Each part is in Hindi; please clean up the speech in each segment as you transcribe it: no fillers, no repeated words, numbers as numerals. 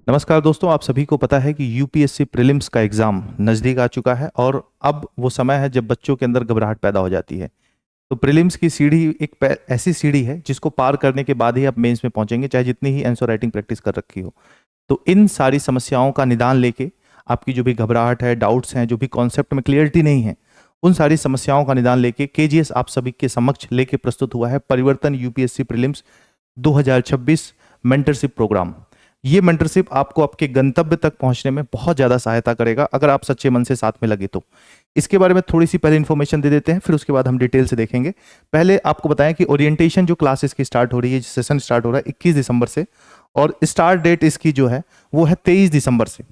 नमस्कार दोस्तों, आप सभी को पता है कि यूपीएससी प्रीलिम्स का एग्ज़ाम नज़दीक आ चुका है और अब वो समय है जब बच्चों के अंदर घबराहट पैदा हो जाती है। तो प्रीलिम्स की सीढ़ी एक ऐसी सीढ़ी है जिसको पार करने के बाद ही आप मेंस में पहुंचेंगे, चाहे जितनी ही आंसर राइटिंग प्रैक्टिस कर रखी हो। तो इन सारी समस्याओं का निदान लेके, आपकी जो भी घबराहट है, डाउट्स हैं, जो भी कॉन्सेप्ट में क्लियरिटी नहीं है, उन सारी समस्याओं का निदान लेके केजीएस आप सभी के समक्ष लेके प्रस्तुत हुआ है परिवर्तन यूपीएससी प्रीलिम्स 2026 मेंटरशिप प्रोग्राम। ये मेंटरशिप आपको आपके गंतव्य तक पहुंचने में बहुत ज़्यादा सहायता करेगा अगर आप सच्चे मन से साथ में लगे तो। इसके बारे में थोड़ी सी पहले इन्फॉर्मेशन दे देते हैं, फिर उसके बाद हम डिटेल से देखेंगे। पहले आपको बताएं कि ओरिएंटेशन जो क्लासेस की स्टार्ट हो रही है, सेशन स्टार्ट हो रहा है 21 दिसंबर से, और स्टार्ट डेट इसकी जो है वो है 23 दिसंबर से।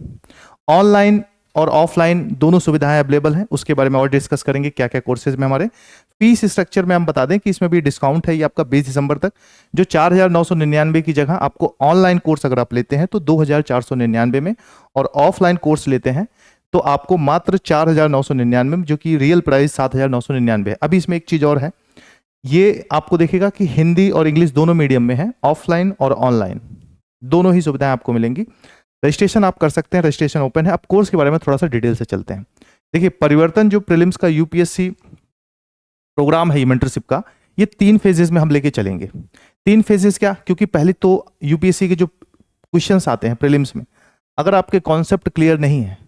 ऑनलाइन और ऑफलाइन दोनों सुविधाएं अवेलेबल हैं, उसके बारे में और डिस्कस करेंगे क्या क्या कोर्सेज में हमारे। फीस स्ट्रक्चर में हम बता दें कि इसमें भी डिस्काउंट है, ये आपका 20 दिसंबर तक। जो 4,999 की जगह आपको ऑनलाइन कोर्स अगर आप लेते हैं तो 2,499 में, और ऑफलाइन कोर्स लेते हैं तो आपको मात्र 4,999 में, जो कि रियल प्राइस 7,999 है। अभी इसमें एक चीज़ और है, ये आपको देखेगा कि हिंदी और इंग्लिश दोनों मीडियम में है, ऑफलाइन और ऑनलाइन दोनों ही सुविधाएं आपको मिलेंगी। रजिस्ट्रेशन आप कर सकते हैं, रजिस्ट्रेशन ओपन है। अब कोर्स के बारे में थोड़ा सा डिटेल से चलते हैं। देखिए, परिवर्तन जो प्रीलिम्स का यूपीएससी प्रोग्राम है, ये मेंटरशिप का, ये 3 फेजेस में हम लेके चलेंगे। 3 फेजेस क्या? क्योंकि पहले तो यूपीएससी के जो क्वेश्चंस आते हैं प्रीलिम्स में, अगर आपके कॉन्सेप्ट क्लियर नहीं है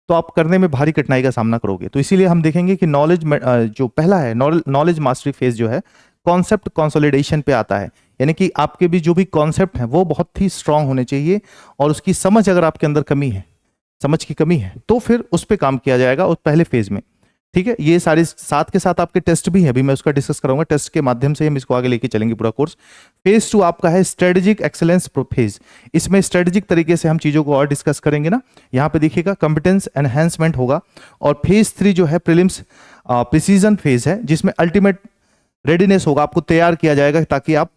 तो आप करने में भारी कठिनाई का सामना करोगे। तो इसीलिए हम देखेंगे कि नॉलेज जो पहला है, नॉलेज मास्टरी फेज जो है, कॉन्सेप्ट कंसोलिडेशन पे आता है। यानी कि आपके भी जो भी कॉन्सेप्ट हैं वो बहुत ही स्ट्रांग होने चाहिए, और उसकी समझ अगर आपके अंदर कमी है, समझ की कमी है, तो फिर उस पर काम किया जाएगा उस पहले फेज में। ठीक है, ये सारे साथ के साथ आपके टेस्ट भी है, अभी मैं उसका डिस्कस करूंगा। टेस्ट के माध्यम से हम इसको आगे लेके चलेंगे पूरा कोर्स। फेज 2 आपका है स्ट्रेटेजिक एक्सेलेंस फेज। इसमें स्ट्रेटेजिक तरीके से हम चीजों को और डिस्कस करेंगे ना। यहाँ पे देखिएगा कॉम्पिटेंस एनहेंसमेंट होगा। और फेज 3 जो है प्रीलिम्स प्रिसीजन फेज है, जिसमें अल्टीमेट रेडीनेस होगा, आपको तैयार किया जाएगा ताकि आप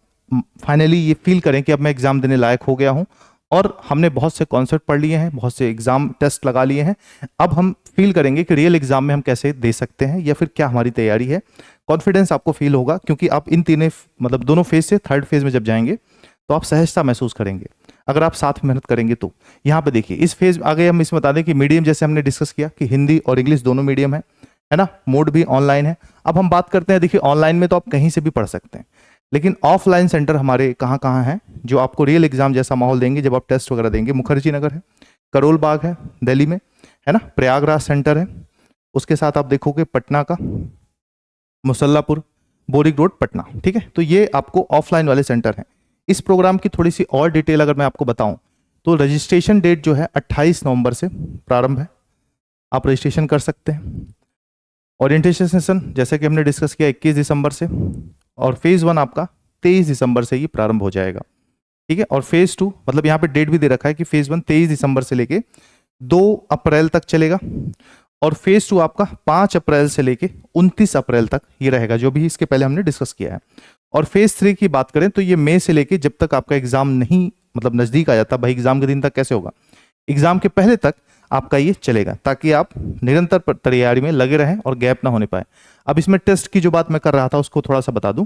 फाइनली ये फील करें कि अब मैं एग्जाम देने लायक हो गया हूं, और हमने बहुत से कॉन्सेप्ट पढ़ लिए हैं, बहुत से एग्जाम टेस्ट लगा लिए हैं। अब हम फील करेंगे कि रियल एग्जाम में हम कैसे दे सकते हैं, या फिर क्या हमारी तैयारी है। कॉन्फिडेंस आपको फील होगा, क्योंकि आप इन तीनों मतलब दोनों फेज से थर्ड फेज में जब जाएंगे तो आप सहजता महसूस करेंगे अगर आप साथ में मेहनत करेंगे तो। यहाँ पे देखिए, इस फेज आगे हम इसमें बता दें कि मीडियम, जैसे हमने डिस्कस किया कि हिंदी और इंग्लिश दोनों मीडियम है ना, मोड भी ऑनलाइन है। अब हम बात करते हैं, देखिए ऑनलाइन में तो आप कहीं से भी पढ़ सकते हैं, लेकिन ऑफलाइन सेंटर हमारे कहाँ कहाँ हैं जो आपको रियल एग्जाम जैसा माहौल देंगे जब आप टेस्ट वगैरह देंगे। मुखर्जी नगर है, करोल बाग है दिल्ली में, है ना, प्रयागराज सेंटर है, उसके साथ आप देखोगे पटना का मुसल्लापुर, बोरिक रोड पटना। ठीक है, तो ये आपको ऑफलाइन वाले सेंटर हैं। इस प्रोग्राम की थोड़ी सी और डिटेल अगर मैं आपको बताऊं तो रजिस्ट्रेशन डेट जो है 28 नवंबर से प्रारंभ है, आप रजिस्ट्रेशन कर सकते हैं। ओरिएंटेशन सेशन जैसे कि हमने डिस्कस किया 21 दिसंबर से, और फेज 1 आपका 23 दिसंबर से ये प्रारंभ हो जाएगा। ठीक है, और फेज 2 मतलब यहाँ पे डेट भी दे रखा है कि फेज 1 23 दिसंबर से लेके 2 अप्रैल तक चलेगा, और फेज 2 आपका 5 अप्रैल से लेके 29 अप्रैल तक ये रहेगा, जो भी इसके पहले हमने डिस्कस किया है। और फेज 3 की बात करें तो ये मई से लेके जब तक आपका एग्जाम नहीं मतलब नजदीक आ जाता, भाई एग्जाम के दिन तक कैसे होगा, एग्जाम के पहले तक आपका ये चलेगा, ताकि आप निरंतर तैयारी में लगे रहें और गैप ना होने पाए। अब इसमें टेस्ट की जो बात मैं कर रहा था उसको थोड़ा सा बता दूं।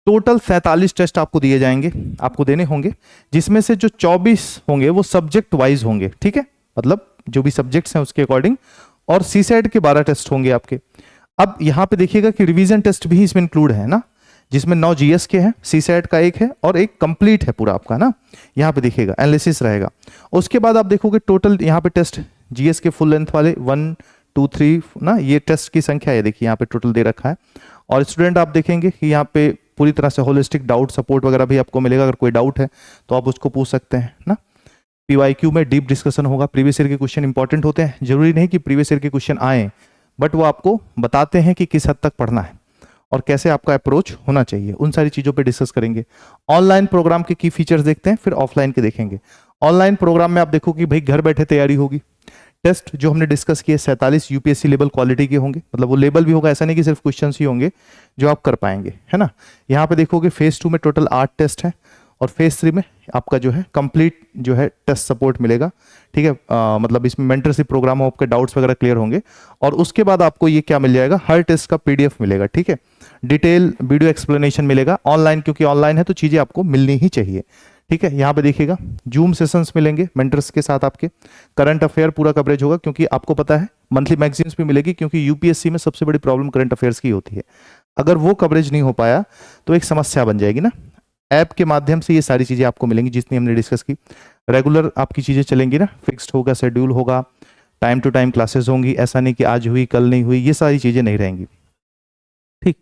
टोटल 47 टेस्ट आपको दिए जाएंगे, आपको देने होंगे, जिसमें से जो 24 होंगे वो सब्जेक्ट वाइज होंगे। ठीक है, मतलब जो भी सब्जेक्ट्स हैं उसके अकॉर्डिंग, और सीसेट के 12 टेस्ट होंगे आपके। अब यहाँ पे देखिएगा कि रिवीजन टेस्ट भी इसमें इंक्लूड है ना, जिसमें 9 जीएस के हैं, सीसेट का 1 है, और 1 कंप्लीट है पूरा आपका ना। यहाँ पे देखिएगा एनालिसिस रहेगा। उसके बाद आप देखोगे टोटल यहाँ पे टेस्ट जीएस के फुल लेंथ वाले 1 2 3 ना, ये टेस्ट की संख्या है, देखिए यहाँ पे टोटल दे रखा है। और स्टूडेंट आप देखेंगे कि यहाँ पे पूरी तरह से होलिस्टिक डाउट सपोर्ट वगैरह भी आपको मिलेगा, अगर कोई डाउट है तो आप उसको पूछ सकते हैं ना। पीवाईक्यू में डीप डिस्कशन होगा, प्रीवियस ईयर के क्वेश्चन इंपॉर्टेंट होते हैं, जरूरी नहीं कि प्रीवियस ईयर के क्वेश्चन आए, बट वो आपको बताते हैं कि किस हद तक पढ़ना है और कैसे आपका अप्रोच होना चाहिए, उन सारी चीज़ों पे डिस्कस करेंगे। ऑनलाइन प्रोग्राम के की फीचर्स देखते हैं, फिर ऑफलाइन के देखेंगे। ऑनलाइन प्रोग्राम में आप देखो कि भाई घर बैठे तैयारी होगी। टेस्ट जो हमने डिस्कस किए 47 यूपीएससी लेवल क्वालिटी के होंगे, मतलब वो लेवल भी होगा, ऐसा नहीं कि सिर्फ क्वेश्चंस ही होंगे जो आप कर पाएंगे, है ना। यहाँ पे देखोगे फेज 2 में टोटल 8 टेस्ट है, और फेज 3 में आपका जो है कंप्लीट जो है टेस्ट सपोर्ट मिलेगा। ठीक है, मतलब इसमें मेंटरशिप प्रोग्राम हो, आपके डाउट्स वगैरह क्लियर होंगे, और उसके बाद आपको ये क्या मिल जाएगा, हर टेस्ट का पीडीएफ मिलेगा। ठीक है, डिटेल वीडियो एक्सप्लेनेशन मिलेगा ऑनलाइन, क्योंकि ऑनलाइन है तो चीज़ें आपको मिलनी ही चाहिए। ठीक है, यहाँ पे देखिएगा जूम सेशंस मिलेंगे मेंटर्स के साथ, आपके करंट अफेयर पूरा कवरेज होगा, क्योंकि आपको पता है मंथली मैगजीन्स भी मिलेगी, क्योंकि यूपीएससी में सबसे बड़ी प्रॉब्लम करंट अफेयर्स की होती है। अगर वो कवरेज नहीं हो पाया तो एक समस्या बन जाएगी ना। ऐप के माध्यम से ये सारी चीज़ें आपको मिलेंगी जितनी हमने डिस्कस की। रेगुलर आपकी चीज़ें चलेंगी ना, फिक्स्ड होगा, शेड्यूल होगा, टाइम टू टाइम क्लासेस होंगी, ऐसा नहीं कि आज हुई कल नहीं हुई, ये सारी चीज़ें नहीं रहेंगी। ठीक,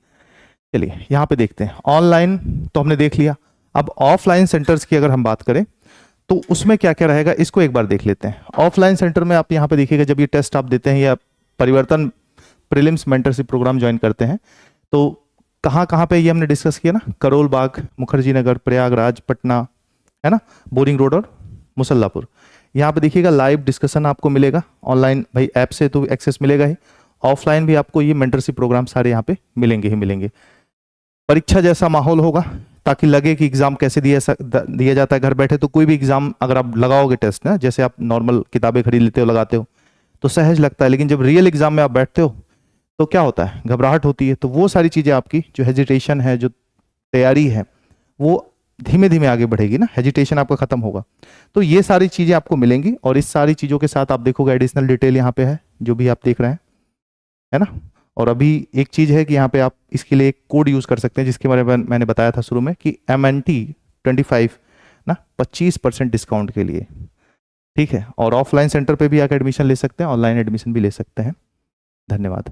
चलिए यहाँ पे देखते हैं। ऑनलाइन तो हमने देख लिया, अब ऑफलाइन सेंटर्स की अगर हम बात करें तो उसमें क्या क्या रहेगा इसको एक बार देख लेते हैं। ऑफलाइन सेंटर में आप यहाँ पे देखिएगा, जब ये टेस्ट आप देते हैं या परिवर्तन प्रीलिम्स मेंटरशिप प्रोग्राम ज्वाइन करते हैं तो कहाँ कहाँ पे ये हमने डिस्कस किया ना, करोल बाग, मुखर्जी नगर, प्रयागराज, पटना, है ना, बोरिंग रोड और मुसल्लापुर। यहाँ पे देखिएगा लाइव डिस्कशन आपको मिलेगा ऑनलाइन, भाई ऐप से तो एक्सेस मिलेगा ही, ऑफलाइन भी आपको ये मेंटरशिप प्रोग्राम सारे यहाँ पे मिलेंगे ही मिलेंगे। परीक्षा जैसा माहौल होगा ताकि लगे कि एग्जाम कैसे दिया जाता है घर बैठे। तो कोई भी एग्जाम अगर आप लगाओगे टेस्ट ना, जैसे आप नॉर्मल किताबें खरीद लेते हो लगाते हो तो सहज लगता है, लेकिन जब रियल एग्जाम में आप बैठते हो तो क्या होता है, घबराहट होती है। तो वो सारी चीज़ें आपकी जो हेजिटेशन है, जो तैयारी है, वो धीमे धीमे आगे बढ़ेगी ना, हेजिटेशन आपका खत्म होगा। तो ये सारी चीज़ें आपको मिलेंगी, और इस सारी चीज़ों के साथ आप देखोगे एडिशनल डिटेल यहाँ पे है जो भी आप देख रहे हैं, है ना। और अभी एक चीज़ है कि यहाँ पे आप इसके लिए एक कोड यूज़ कर सकते हैं, जिसके बारे में मैंने बताया था शुरू में कि MNT25 ना, 25% डिस्काउंट के लिए। ठीक है, और ऑफलाइन सेंटर पे भी आकर एडमिशन ले सकते हैं, ऑनलाइन एडमिशन भी ले सकते हैं। धन्यवाद।